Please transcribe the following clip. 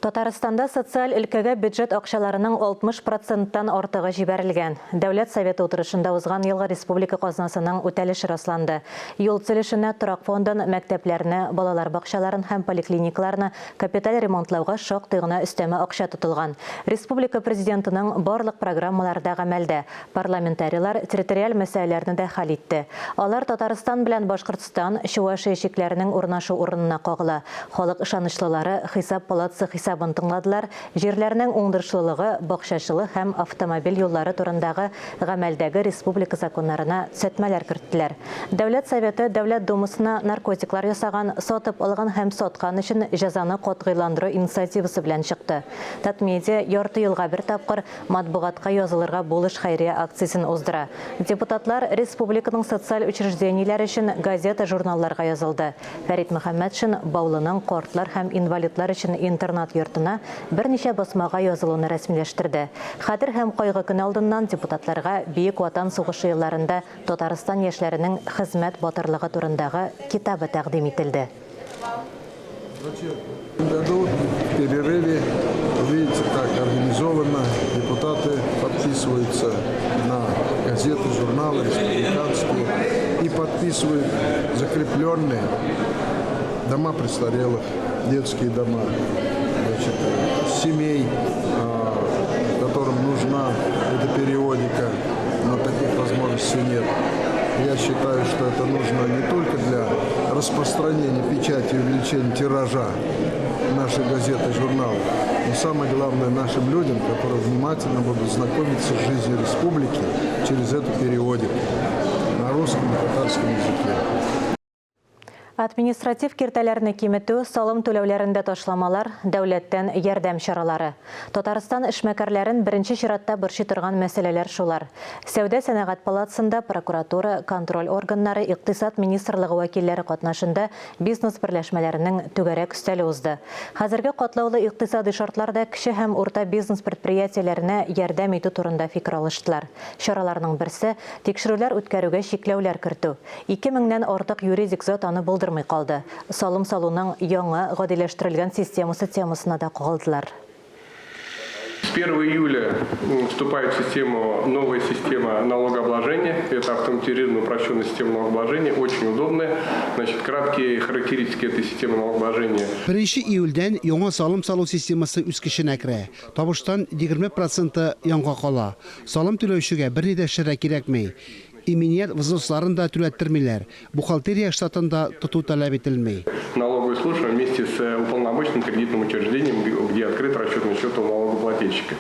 Татарстанда социаль өлкәгә бюджет акчаларының 60%-тан артыгы җибәрелгән. Дәүләт советы утырышында узган елга республика казнасының үтәлеше расланды. Юл төзелешенә, торак фондын, мәктәпләрне, балалар бакчаларын һәм поликлиникаларны капиталь ремонтлауга шактый гына өстәмә акча тотылган. Республика президентының барлык программаларда гамәлдә. Парламентарийлар территориаль мәсьәләләрне дә хәл итте. Алар Татарстан белән Башкортстан Чувашия шикләренең урнашу урынына кагыла. Халык ышанычлылары хисап палатасы хисабын тыңладылар, җирләрнең уңдырышлылыгы, бакчачылык һәм автомобиль юллары турындагы гамәлдәге республика законнарына төзәтмәләр керттеләр. Дәүләт советы Дәүләт думасына наркотиклар ясаган, сатып алган һәм саткан өчен җәзаны катгыйландыру инициативасы белән чыкты. Татмедиа ярты елга бер тапкыр матбугатка язылырга булыш хәйрия акциясын уздыра. Депутатлар республиканың социаль учреждениеләре өчен газета, журналларга язылды. Фәрит Мөхәммәтшин Баулының картлар һәм инвалидлар өчен интернат йортына берничә басмага язылуны рәсмиләштерде. Хәтер һәм кайгы көне алдыннан депутатларга Бөек Ватан сугышы елларында Татарстан яшьләренең хезмәт батырлыгы турындагы китабы тәкъдим ителде. В перерыве, видите, так организованно депутаты подписываются на газеты, журналы республиканские и подписывают закрепленные дома престарелых, детские дома, значит, семей, которым нужна эта периодика, но таких возможностей нет. Я считаю, что это нужно не только для распространения печати и увеличения тиража наших газет и журналов, но самое главное нашим людям, которые внимательно будут знакомиться с жизнью республики через эту периодику на русском и татарском языке. Административ киртәләрне киметү, салым түләүләрендә ташламалар, дәүләттән ярдәм чаралары. Татарстан эшмәкәрләрен беренче чиратта борчый торган мәсьәләләр шулар. Сәүдә сәнәгать палатасында прокуратура, контроль органнары, икътисад министрлыгы вәкилләре катнашында бизнес берләшмәләренең түгәрәк өстәле узды. Хәзерге катлаулы икътисади шартларда кече һәм урта бизнес предприятиеләренә ярдәм итү турында фикер алыштылар. Чараларның берсе тикшерүләр үткәрүгә чикләүләр кертү. 2000-нән артык юридик зат аны қалды. Салым салуның яңа гадиләштерелгән системасы темасына да кагылдылар. С 1 июля вступает в систему новая система налогообложения. Это автоматизированная упрощенная система налогообложения, очень удобная. Значит, краткие характеристики этой системы налогообложения. 1 июльдән яңа салым салу системасы үз көченә керә. Табыштан 20% яңа кала. Салым түләүчегә берни дә эшләргә кирәкми. Именият взносlarını da түләттермиләр. Бухгалтерия штатында тоту таләп ителмей. Налоговая служба вместе с уполномоченным кредитным учреждением, где открыт расчетный счет у налогоплательщика.